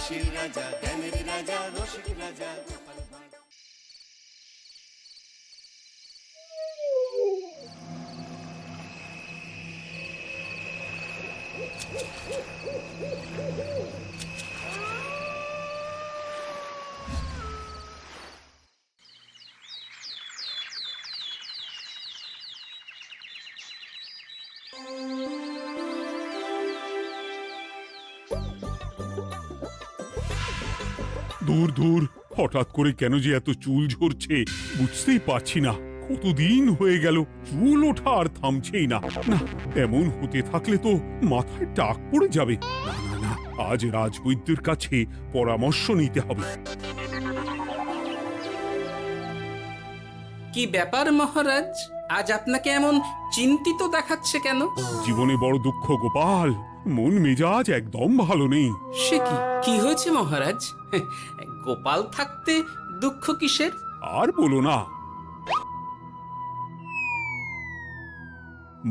হাসির রাজা, জ্ঞানের রাজা, রসিক রাজা। দূর দূর, হঠাৎ করে কেন যে এত চুল ঝরছে বুঝতেই পারছি না। কতদিন হয়ে গেল চুল ওঠা আর থামছেই না। না, এমন হতে থাকলে তো মাথায় টাক পড়ে যাবে। না না না, আজ রাজবৈদ্যের কাছে পরামর্শ নিতে হবে। কি ব্যাপার মহারাজ, আজ আপনাকে এমন চিন্তিত দেখাচ্ছে কেন? জীবনে বড় দুঃখ গোপাল, মন মেজাজ একদম ভালো নেই। সে কি, কি হয়েছে মহারাজ? গোপাল থাকতে দুঃখ কিসের? আর বলো না,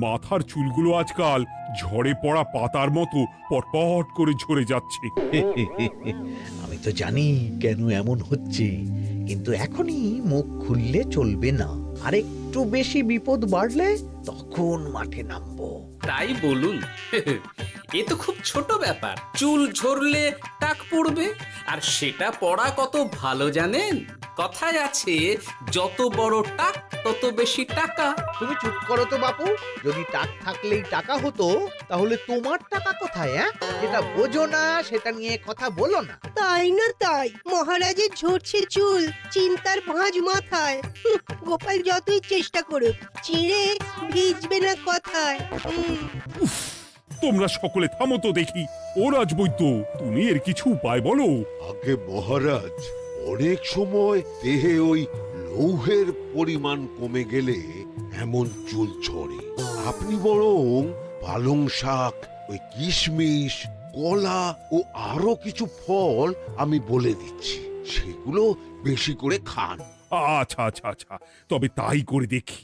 মাথার চুলগুলো আজকাল ঝড়ে পড়া পাতার মতো পটপট করে ঝরে যাচ্ছে। আমি তো জানি কেন এমন হচ্ছে, কিন্তু এখনই মুখ খুললে চলবে না। আর একটু বেশি বিপদ বাড়লে তখন মাঠে নামবো। তাই বলুন। এ তো খুব ছোট ব্যাপার, চুল ঝরলে টাক পড়বে, আর সেটা পড়া কত ভালো জানেন? কথায় আছে, যত বড় টাক তত বেশি টাকা। তুমি চুপ করো তো বাপু। যদি টাক থাকলেই টাকা হতো, তাহলে তোমার টাকা কোথায়? যেটা বোঝো না সেটা নিয়ে কথা বলো না। তাই না তাই, মহারাজের ঝরছে চুল, চিন্তার ভাঁজ মাথায়। গোপাল যতই চেষ্টা করুক, চিড়ে ভিজবে না কথায়। তোমরা সকলে থামো তো দেখি। ও রাজবৈদ্য, তুমি এর কিছু উপায় বলো। আগে মহারাজ, অনেক সময় দেহে ওই লৌহের পরিমাণ কমে গেলে এমন চুল ঝরে। আপনি বরং পালং শাক, ওই কিশমিশ, কলা ও আরো কিছু ফল আমি বলে দিচ্ছি, সেগুলো বেশি করে খান। আচ্ছা আচ্ছা আচ্ছা, তবে তাই করে দেখি।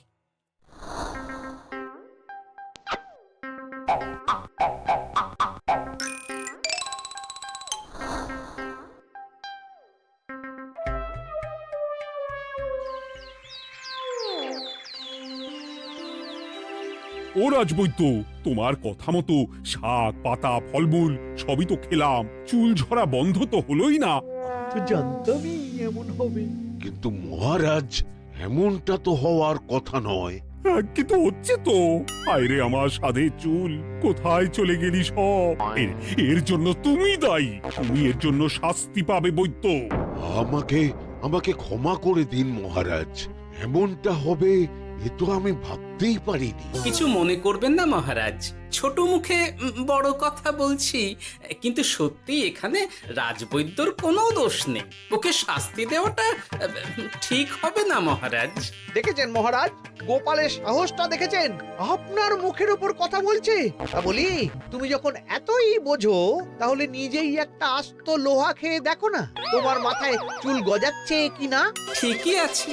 ও রাজবৈদ্য, তোমার কথা মতো শাক পাতা ফলমূল সবই তো খেলাম, চুল ঝরা বন্ধ তো হলোই না। তো জানতামই এমন হবে। কিন্তু মহারাজ, এমনটা তো হওয়ার কথা নয়। কিন্তু হচ্ছে তো। আরে আমার সাধের চুল, কোথায় চলে গেলি সব? এর জন্য তুমি দায়ী, তুমি এর জন্য শাস্তি পাবে বৈদ্য। আমাকে আমাকে ক্ষমা করে দিন মহারাজ, এমনটা হবে এ তো আমি ভাবতেই পারিনি। কিছু মনে করবেন না মহারাজ, ছোট মুখে বড় কথা বলছি, কিন্তু সত্যি এখানে রাজবৈদ্যর কোনো দোষ নেই। ওকে শাস্তি দেওয়াটা ঠিক হবে না মহারাজ। দেখেছেন মহারাজ, গোপালের সাহসটা দেখেছেন? আপনার মুখের উপর কথা বলছে। তা বলি, তুমি যখন এতই বোঝো, তাহলে নিজেই একটা আস্ত লোহা খেয়ে দেখো না, তোমার মাথায় চুল গজাচ্ছে কিনা। ঠিকই আছে,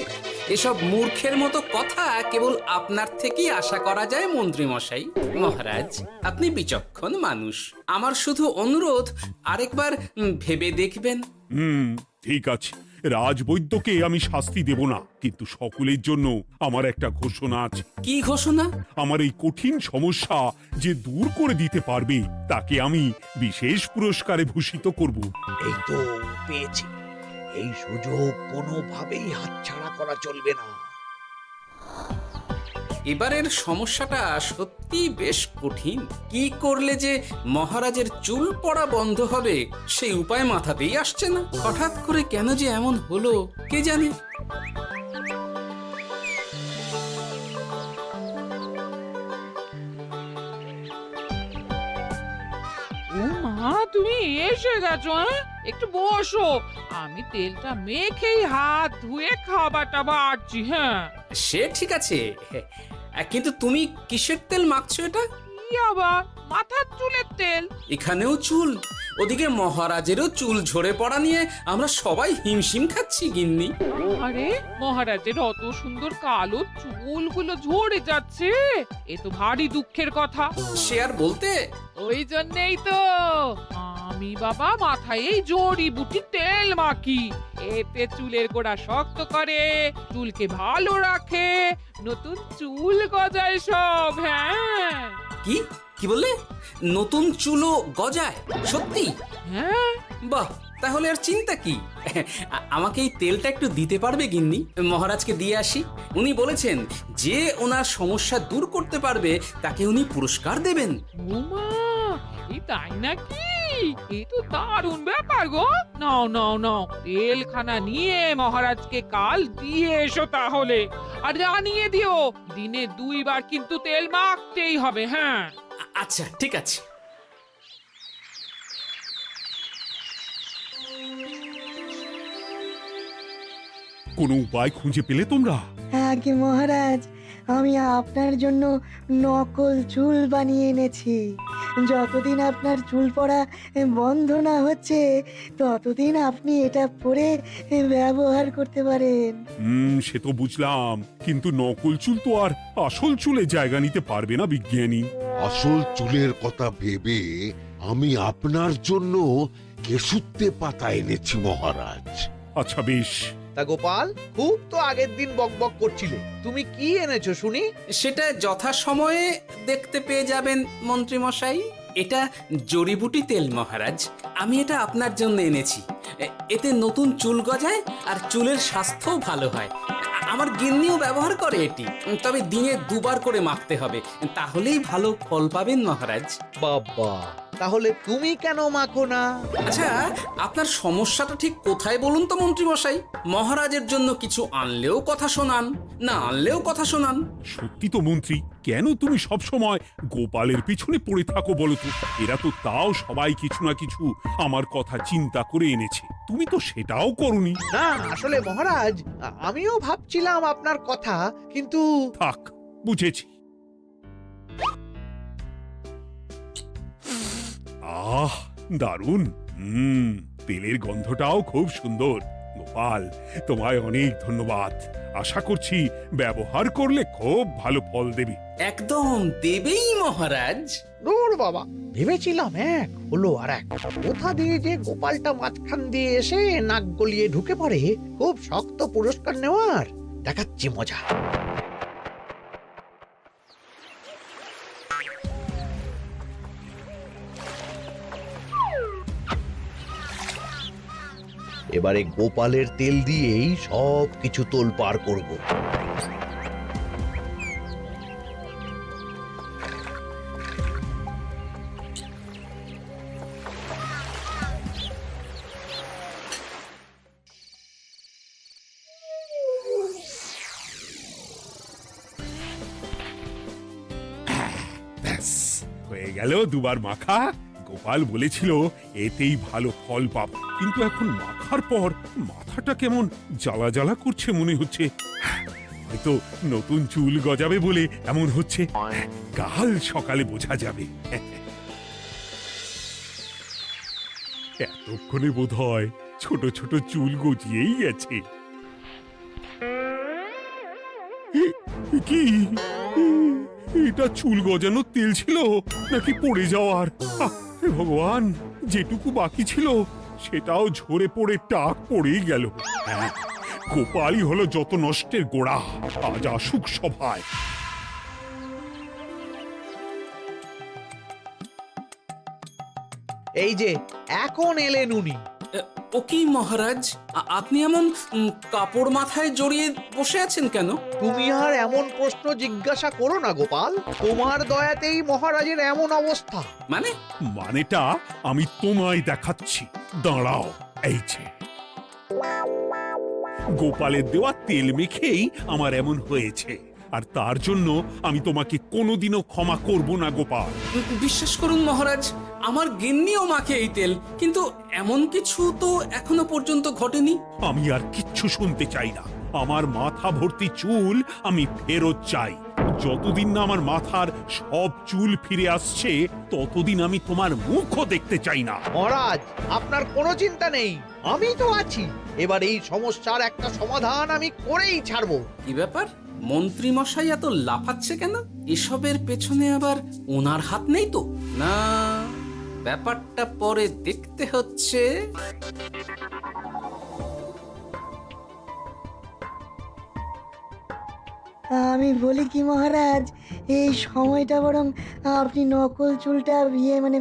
এসব মূর্খের মতো কথা কেবল আপনার থেকেই আশা করা যায় মন্ত্রী মশাই। মহারাজ, আপনি বিচক্ষণ মানুষ, আমার শুধু অনুরোধ, আরেকবার ভেবে দেখবেন। ঠিক আছে, রাজবৈদ্যকে আমি শাস্তি দেব না, কিন্তু সকলের জন্য আমার একটা ঘোষণা আছে। কি ঘোষণা? আমার এই কঠিন সমস্যা যে দূর করে দিতে পারবে, তাকে আমি বিশেষ পুরস্কারে ভূষিত করব। এই তো পেয়েছি, এই সুযোগ কোনোভাবেই হাতছাড়া করা চলবে না। এবারের সমস্যাটা সত্যি বেশ কঠিন। কি করলে যে মহারাজের চুল পড়া বন্ধ হবে সেই উপায় মাথাতেই আসছে না। হঠাৎ করে কেন যে এমন হলো কে জানে। ও মা, তুমি এসে গেছো? একটু বসো, আমি তেলটা মেখেই হাত ধুয়ে খাবারটা বাড়ছি। হ্যাঁ, সে ঠিক আছে, কিন্তু তুমি কিসের তেল মাখছো এটা? কি আবার মাথার চুলের তেল? এখানেও চুল, ওদিকে মহারাজেরও চুল ঝরে পড়া নিয়ে আমরা সবাই হিমশিম খাচ্ছি গিন্নি। আরে, মহারাজের অত সুন্দর কালো চুলগুলো ঝরে যাচ্ছে, এ তো ভারী দুঃখের কথা। সে আর বলতে। ওই জন্যেই তো আমি বাবা মাথায় এই জড়িবুটি তেল মাখি, এতে চুলের গোড়া শক্ত করে, চুলকে ভালো রাখে, নতুন চুল গজায় সব। হ্যাঁ কি কি বললে? নতুন চুলও গজায়? সত্যি? হ্যাঁ, বাহ, তাহলে আর চিন্তা কি? আমাকে এই তেলটা একটু দিতে পারবে গিন্নি? মহারাজকে দিয়ে আসি। উনি বলেছেন যে ওনার সমস্যা দূর করতে পারবে তাকে উনি পুরস্কার দেবেন। ওমা, এই তাই নাকি? এই তো দারুণ ব্যাপার গো। নাও নাও নাও, তেলখানা নিয়ে মহারাজকে কাল দিয়ে এসো তাহলে। আর জানিয়ে দিও, দিনে 2 বার কিন্তু তেল মাখতেই হবে। হ্যাঁ, আচ্ছা, ঠিক আছে। কোনো উপায় খুঁজে পেলে তোমরা? আগে মহারাজ, আমি আপনার জন্য নকল চুল বানিয়ে এনেছি। যতদিন আপনার চুল পড়া বন্ধ না হচ্ছে ততদিন আপনি এটা পরে ব্যবহার করতে পারেন। সে তো বুঝলাম, কিন্তু নকল চুল তো আর আসল চুলে জায়গা নিতে পারবে না বিজ্ঞানী। আসল চুলের কথা ভেবে আমি আপনার জন্য কেশুত্তে পাতা এনেছি মহারাজ। আচ্ছা বেশ। তা গোপাল, খুব তো আগের দিন বকবক করছিলে, তুমি কি এনেছো শুনি? সেটা যথাসময়ে দেখতে পেয়ে যাবেন মন্ত্রী মশাই। এটা জড়িবুটি তেল মহারাজ, আমি এটা আপনার জন্য এনেছি। এতে নতুন চুল গজায় আর চুলের স্বাস্থ্যও ভালো হয়। আমার গিন্নিও ব্যবহার করে এটি, তবে দিনে 2 বার করে মাখতে হবে, তাহলেই ভালো ফল পাবেন মহারাজ। বাবা, তাহলে তুমি কেন মাখো না? আচ্ছা, আপনার সমস্যাটা ঠিক কোথায় বলুন তো মন্ত্রী মশাই? মহারাজের জন্য কিছু আনলেও কথা শোনান, না আনলেও কথা শোনান। সত্যি তো মন্ত্রী, কেন তুমি সব সময় গোপালের পিছনে পড়ে থাকো বলো তো? এরা তো তাও সবাই কিছু না কিছু আমার কথা চিন্তা করে এনেছে, তুমি তো সেটাও করনি। না, আসলে মহারাজ, আমিও ভাবছিলাম আপনার কথা, কিন্তু থাক, বুঝেছি। আহ, দারুণ। তেলের গন্ধটাও খুব সুন্দর। গোপাল, তোমায় অনেক ধন্যবাদ। আশা করছি ব্যবহার করলে খুব ভালো ফল দেবে। একদম দেবেই মহারাজ। দূর বাবা, ভেবেছিলাম এক হলো আর এক। কোথা দিয়ে যে গোপালটা মাঝখান দিয়ে এসে নাক গলিয়ে ঢুকে পড়ে, খুব শক্ত পুরস্কার নেওয়ার। দেখাচ্ছি মজা। এবারে গোপালের তেল দিয়েই সব কিছু তোলপাড় করব। ব্যাস, হয়ে গেল 2 বার মাখা। গোপাল বলেছিল এতেই ভালো ফল পাব, কিন্তু এখন মাখার পর মাথাটা কেমন জ্বালা জ্বালা করছে মনে হচ্ছে। হয়তো নতুন চুল গজাবে বলে এমন হচ্ছে। কাল সকালে বোঝা যাবে। এতক্ষণে বোধহয় ছোট ছোট চুল গজিয়েই গেছে। কি এটা চুল গজানোর তেল ছিল নাকি পড়ে যাওয়ার? ভগবান, যেটুকু বাকি ছিল সেটাও ঝরে পড়ে টাক পড়েই গেল। হ্যাঁ, গোপালই হলো যত নষ্টের গোড়া। আজ আসুক সভায়। এই যে এখন এলেন উনি। ও কি মহারাজ, আপনি এমন কাপড় মাথায় জড়িয়ে বসে আছেন কেন? তুমি আর এমন প্রশ্ন জিজ্ঞাসা করো না গোপাল, তোমার দয়াতেই মহারাজের এমন অবস্থা। মানেটা আমি তোমায় দেখাচ্ছি, দাঁড়াও। এই যে গোপালের দেওয়া তেল মেখেই আমার এমন হয়েছে, আর তার জন্য আমি তোমাকে কোনোদিনও ক্ষমা করব না গোপাল। বিশ্বাস করুন মহারাজ, আমার গিন্নিও মাখে এই তেল, কিন্তু এমন কিছু তো এখনো পর্যন্ত ঘটেনি। আমি আর কিচ্ছু শুনতে চাই না। আমার মাথা ভর্তি চুল আমি ফেরত চাই। যতদিন না আমার মাথার সব চুল ফিরে আসছে ততদিন আমি তোমার মুখও দেখতে চাই না। মহারাজ, আপনার কোনো চিন্তা নেই, আমি তো আছি। এবার এই সমস্যার একটা সমাধান আমি করেই ছাড়বো। কি ব্যাপার, মন্ত্রী মশাই এত লাফাচ্ছে কেন? এসবের পেছনে আবার ওনার হাত নেই তো? না, ব্যাপারটা পরে দেখতে হচ্ছে। আমি বলি কি মহারাজ, এই সময়টা বরং আপনি নকল চুলটা মানে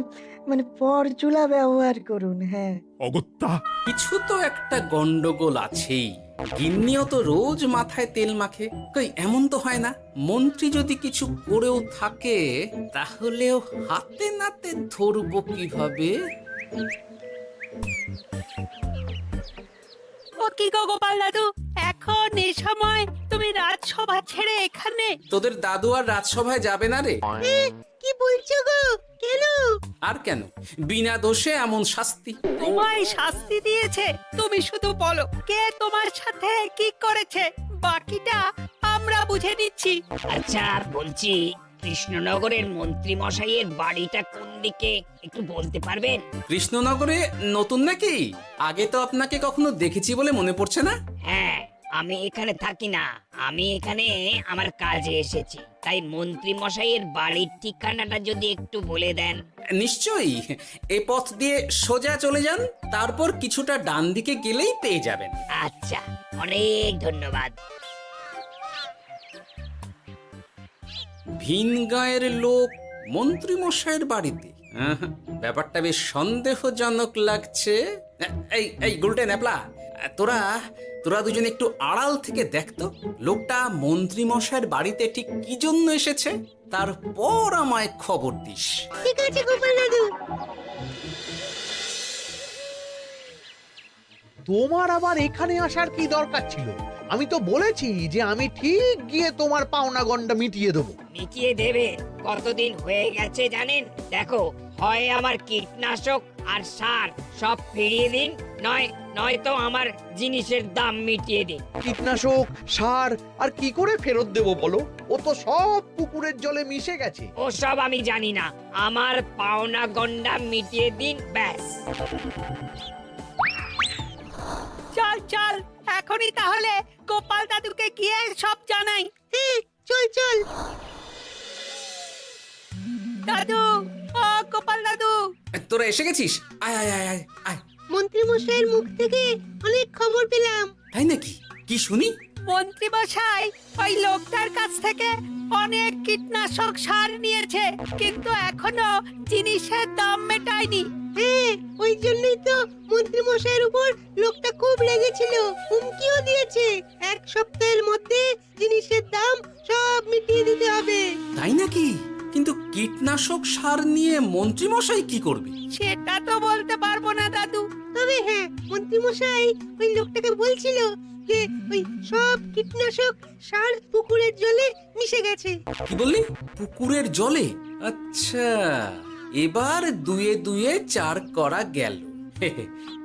মানে পরচুলা ব্যবহার করুন। হ্যাঁ, অগত্যা, কিছু তো একটা গন্ডগোল আছেই। গিন্নিও তো রোজ মাথায় তেল মাখে, কই এমন তো হয় না। মন্ত্রী যদি কিছু করেও থাকে তাহলেও হাতে নাতে ধরবো কিভাবে? ও কি গো গোপাল দাদু, এখন এই সময় তুমি রাজসভা ছেড়ে এখানে? তোদের দাদু আর রাজসভায় যাবে না রে? কি বলছো গো? কেন? আর কেন, বিনা দোষে এমন শাস্তি। তোমায় শাস্তি দিয়েছে, তুমি শুধু বলো কে তোমার সাথে কি করেছে, বাকিটা আমরা বুঝে নিচ্ছি। আচ্ছা বলছি, কৃষ্ণনগরের মন্ত্রী মশাইয়ের বাড়িটা কোন দিকে একটু বলতে পারবেন? কৃষ্ণনগরে নতুন নাকি? আগে তো আপনাকে কখনো দেখেছি বলে মনে পড়ছে না। হ্যাঁ, আমি এখানে থাকি না, আমি এখানে আমার কাজে এসেছি, তাই মন্ত্রী মশাইয়ের বাড়ির ঠিকানাটা যদি একটু বলে দেন। নিশ্চয়ই, এ পথ দিয়ে সোজা চলে যান, তারপর কিছুটা ডান দিকে গেলেই পেয়ে যাবেন। আচ্ছা, অনেক ধন্যবাদ। ভিন গাঁয়ের লোক মন্ত্রী মশাইয়ের বাড়িতে? ব্যাপারটা বেশ সন্দেহজনক লাগছে। এই এই গুলটে ন্যাপলা, তোরা তোরা দুজন একটু আড়াল থেকে দেখতো লোকটা মন্ত্রী মশাইয়ের বাড়িতে ঠিক কি জন্য এসেছে, তারপর আমায় খবর দিস। ঠিক আছে গোপাল দাদু। তোমার আবার এখানে আসার কি দরকার ছিল? আমি তো বলেছি যে আমি ঠিক গিয়ে তোমার পাওনা গন্ডা মিটিয়ে দেবো। মিটিয়ে দেবে? কতদিন হয়ে গেছে জানেন? দেখো, হয় আমার কীটনাশক আর সার সব ফিরিয়ে দিন, নয়তো আমার জিনিসের দাম মিটিয়ে দিন। কীটনাশক, সার আর কি করে ফেরত দেবো বলো? ও তো সব পুকুরের জলে মিশে গেছে। ওসব আমি জানি না, আমার পাওনা গন্ডা মিটিয়ে দিন, ব্যাস। চল চল, এখনই তাহলে গোপাল দাদুকে গিয়ে সব জানাই। হ্যাঁ, চল চল। দাদু, ও গোপাল দাদু। তোরা এসে গেছিস? আয় আয় আয় আয় আয়। মন্ত্রী মশাইয়ের মুখ থেকে অনেক খবর পেলাম। তাই নাকি? কি শুনি? মন্ত্রী মশাই ওই লোকটার কাছ থেকে অনেক কীটনাশক সার নিয়েছে, কিন্তু এখনো জিনিসের দাম মেটায়নি। হ্যাঁ, ওই জন্যই তো মন্ত্রী মশাইয়ের উপর লোকটা খুব রেগেছিল, হুমকিও দিয়েছে 1 সপ্তাহের মধ্যে জিনিসের দাম সব মিটিয়ে দিতে হবে। তাই নাকি? কিন্তু কীটনাশক সার নিয়ে মন্ত্রী মশাই কি করবে? সেটা তো বলতে পারবো না দাদু। তবে হ্যাঁ, মন্ত্রী মশাই ওই লোকটাকে বলছিল যে ওই সব কীটনাশক সার পুকুরের জলে মিশে গেছে। কি বললি? পুকুরের জলে? আচ্ছা, এবার দুয়ে দুয়ে 4 করা গেল।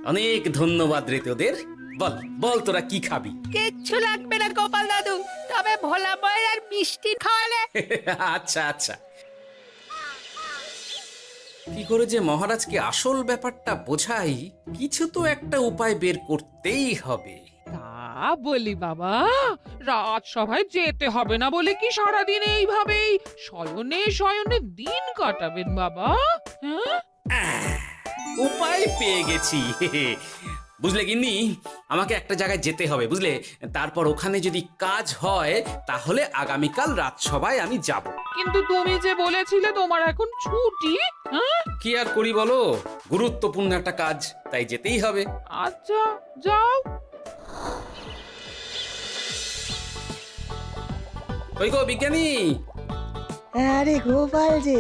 অনেক ধন্যবাদ রে তোদের। বল বল, তোরা কি খাবি? কিচ্ছু লাগবে না গোপাল দাদু, তবে ভোলা বয় আর মিষ্টি খাওয়ালে। আচ্ছা আচ্ছা। কি করে যে মহারাজকে আসল ব্যাপারটা বোঝাই, কিছু তো একটা উপায় বের করতেই হবে। তা বলি বাবা, রাজসভায় যেতে হবে না বলে কি সারাদিন এইভাবেই শয়নে শয়নে দিন কাটাবেন বাবা? হ্যাঁ, উপায় পেয়ে গেছি। বুঝলে গিন্নি, আমাকে একটা জায়গায় যেতে হবে, বুঝলে? তারপর ওখানে যদি কাজ হয় তাহলে আগামীকাল রাজসভায় আমি যাব। কিন্তু তুমি যে বলেছিলে তোমার এখন ছুটি। হ্যাঁ, কি আর করি বলো, গুরুত্বপূর্ণ একটা কাজ, তাই যেতেই হবে। আচ্ছা যাও। ওই গো বিজ্ঞানী। আরে গোপাল যে,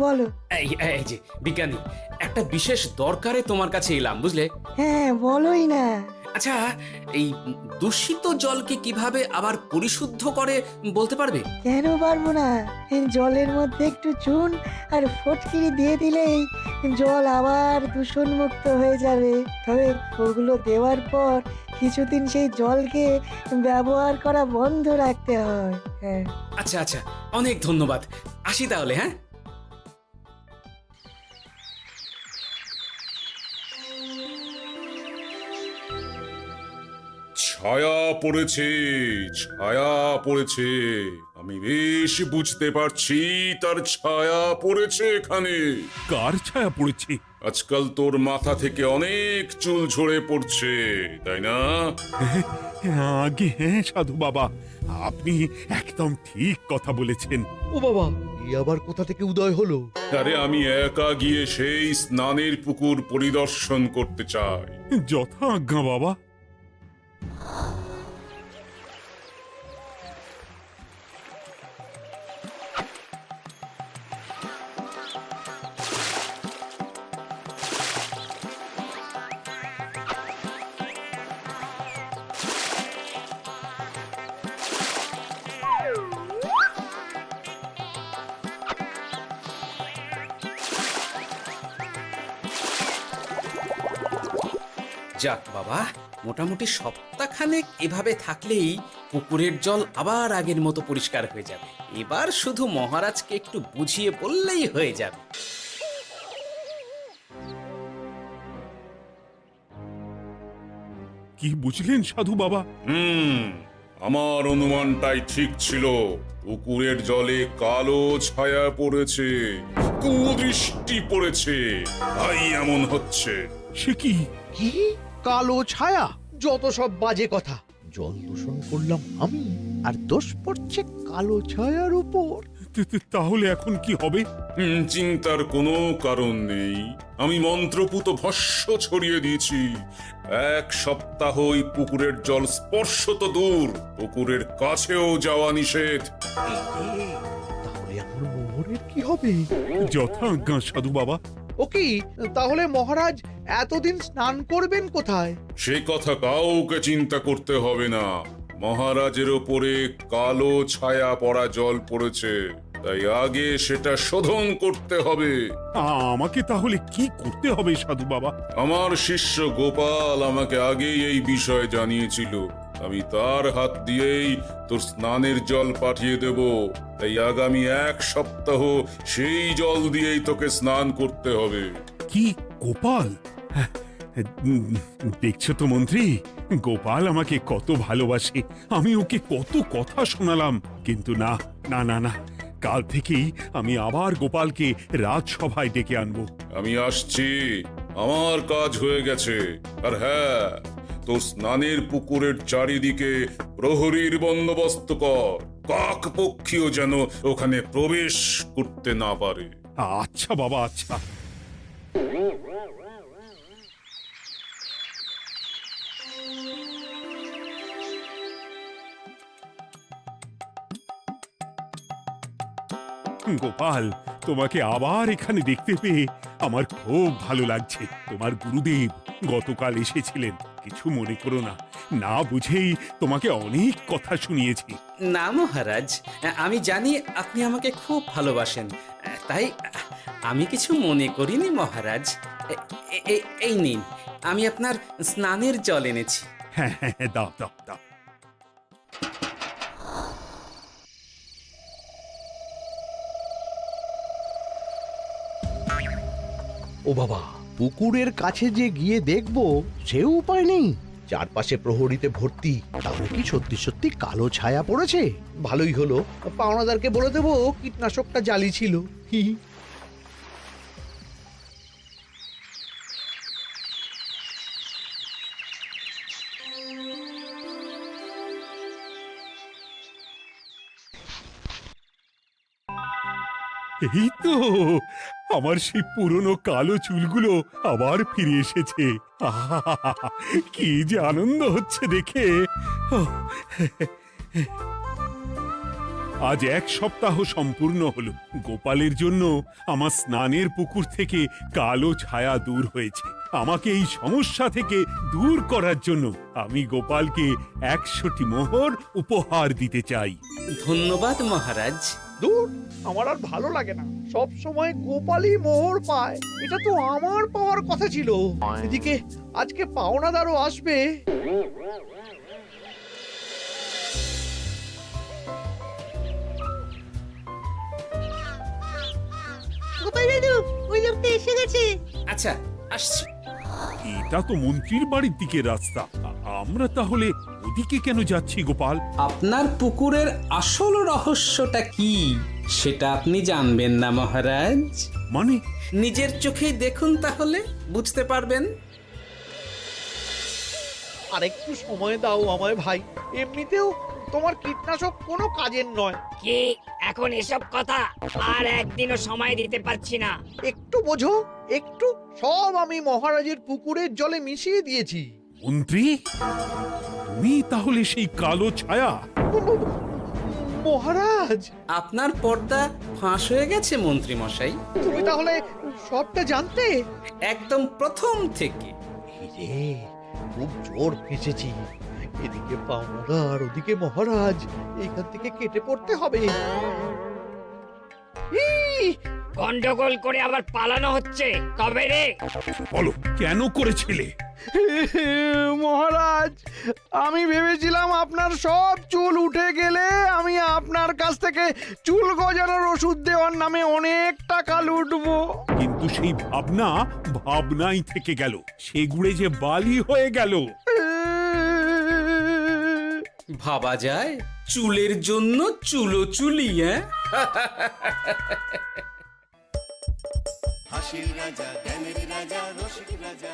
বলো। এই এই যে বিজ্ঞানী, একটা বিশেষ দরকারে তোমার কাছে এলাম, বুঝলে? হ্যাঁ, বলোই না। আচ্ছা, এই দূষিত জলকে কিভাবে আবার পরিশুদ্ধ করে বলতে পারবে? কেন পারবো না? জলের মধ্যে একটু চুন আর ফটকিরি দিয়ে দিলেই জল আবার দূষণমুক্ত হয়ে যাবে। তবে ওগুলো দেওয়ার পর কিছুদিন সেই জলকে ব্যবহার করা বন্ধ রাখতে হয়। হ্যাঁ। আচ্ছা আচ্ছা, অনেক ধন্যবাদ, আসি তাহলে। হ্যাঁ, ছায়া পড়েছে, ছায়া পড়েছে। আমি বেশ বুঝতে পারছি তার ছায়া পড়েছে এখানে। কার ছায়া পড়েছে? আজকাল তোর মাথা থেকে অনেক চুল ঝরে পড়ছে, তাই না? আগে হ্যাঁ সাধু বাবা, আপনি একদম ঠিক কথা বলেছেন। ও বাবা, এই আবার কোথা থেকে উদয় হলো? আরে আমি একা গিয়ে সেই স্নানের পুকুর পরিদর্শন করতে চাই। যথা আজ্ঞা বাবা। যাক বাবা, মোটামুটি সপ্তাহখানেক এভাবে থাকলেই পুকুরের জল আবার আগের মতো পরিষ্কার হয়ে যাবে। এবার শুধু মহারাজকে একটু বুঝিয়ে বললেই হয়ে যাবে। কি বুঝলেন সাধু বাবা? আমার অনুমানটাই ঠিক ছিল। পুকুরের জলে কালো ছায়া পড়েছে, কুদৃষ্টি পড়েছে, তাই এমন হচ্ছে। সে কি? কি কালো ছায়া? যত সব বাজে কথা। জল দূষণ করলাম আমি, আর দোষ পড়ছে কালো ছায়ার উপর। তাহলে এখন কি হবে? চিন্তার কোনো কারণ নেই। আমি মন্ত্রপুত ভস্য ছড়িয়ে দিয়েছি। 1 সপ্তাহ ওই পুকুরের জল স্পর্শ তো দূর, পুকুরের কাছেও যাওয়া নিষেধ। তাহলে আমার মোহরের কি হবে? যথা আজ্ঞা সাধু বাবা। ও কি, তাহলে মহারাজ এতদিন স্নান করবেন কোথায়? সে কথা কাউকে চিন্তা করতে হবে না। মহারাজের ওপরে কালো ছায়া পড়া জল পড়েছে, তাই আগে সেটা শোধন করতে হবে। আমাকে তাহলে কি করতে হবে সাধু বাবা? আমার শিষ্য গোপাল আমাকে আগেই এই বিষয় জানিয়েছিল। আমি তার হাত দিয়েই তোর স্নানের জল পাঠিয়ে দেব। তাই আগামী 1 সপ্তাহ সেই জল দিয়েই তোকে স্নান করতে হবে। কি গোপাল? দেখছো তো মন্ত্রী, গোপাল আমাকে কত ভালোবাসে। আমি ওকে কত কথা শোনালাম, কিন্তু না না না না, কাল থেকেই আমি আবার গোপালকে রাজসভায় ডেকে আনবো। আমি আসছি, আমার কাজ হয়ে গেছে। আর হ্যাঁ, তোর স্নানের পুকুরের চারিদিকে প্রহরীর বন্দোবস্ত কর। কাক পক্ষীও যেন ওখানে প্রবেশ করতে না পারে। আচ্ছা বাবা, আচ্ছা। গোপাল, তোমাকে আবার এখানে দেখতে পেয়ে আমার খুব ভালো লাগছে। তোমার গুরুদেব গতকাল এসেছিলেন, কিছু মনে করো না। না বুঝেই তোমাকে অনেক কথা শুনিয়েছি। না মহারাজ, আমি জানি আপনি আমাকে খুব ভালোবাসেন, তাই আমি কিছু মনে করিনি মহারাজ। এই নিন, আমি আপনার স্নানের জল এনেছি। হ্যাঁ হ্যাঁ, দাও দাও দাও। ও বাবা, পুকুরের কাছে যে গিয়ে দেখবো সে উপায় নেই। চারপাশে প্রহরীতে ভর্তি, তাহলে কি সত্যি সত্যি কালো ছায়া পড়েছে? ভালোই হলো, পাওনাদারকে বলে দেবো কীটনাশকটা জালি ছিল। হি হি। এই তো আমার সেই পুরনো কালো চুলগুলো আবার ফিরে এসেছে। আহা, কি যে আনন্দ হচ্ছে দেখে। আজ 1 সপ্তাহ সম্পূর্ণ হলো। গোপালের জন্য আমার স্নানের পুকুর থেকে কালো ছায়া দূর হয়েছে। আমাকে এই সমস্যা থেকে দূর করার জন্য আমি গোপালকে 100টি মোহর উপহার দিতে চাই। ধন্যবাদ মহারাজ। দূর, আমার আর ভালো লাগে না। সব সময় গোপালই মোহর পায়, এটা তো আমার পাওয়ার কথা ছিল। এদিকে আজকে পাওনাদারও আসবে। গোপাল দাদু, ওই লোকটা এসে গেছে। আচ্ছা, আসছি। এটা তো মন্ত্রীর বাড়ির দিকে রাস্তা। আমরা তাহলে ওদিকে কেন যাচ্ছি গোপাল? আপনার পুকুরের আসল রহস্যটা কি সেটা আপনি জানবেন না মহারাজ। মানে নিজের চোখেই দেখুন, তাহলে বুঝতে পারবেন। আর একটু সময় দাও আমায় ভাই, এমনিতেও তোমার কীটনাশক কোনো কাজের নয়। কি এখন এসব কথা? আর একদিনও সময় দিতে পারছি না। একটু বোঝো, একটু। সব আমি মহারাজের পুকুরের জলে মিশিয়ে দিয়েছি। মন্ত্রী, তুমি তাহলে সেই কালো ছায়া? মহারাজ, আপনার পর্দা ফাঁস হয়ে গেছে মন্ত্রী মশাই। তুমি তাহলে সবটা জানতে? একদম প্রথম থেকে। রে, খুব জোর ফেঁসেছি। এদিকে পাওনাদার, ওদিকে মহারাজ, এখান থেকে কেটে পড়তে হবে। গন্ডগোল করে আবার পালানো হচ্ছে কবে রে? বলো, কেন করেছিলে? মহারাজ, আমি ভেবেছিলাম আপনার সব চুল উঠে গেলে আমি আপনার কাছ থেকে চুল গজানোর ওষুধ দেওয়ার নামে অনেক টাকা লুটবো। কিন্তু সেই ভাবনা ভাবনাই থেকে গেল, সেগুড়ে যে বালি হয়ে গেল। ভাবা যায় চুলের জন্য চুলোচুলি, হ্যাঁ? হাসির রাজা জ্ঞানের রাজা রসিক রাজা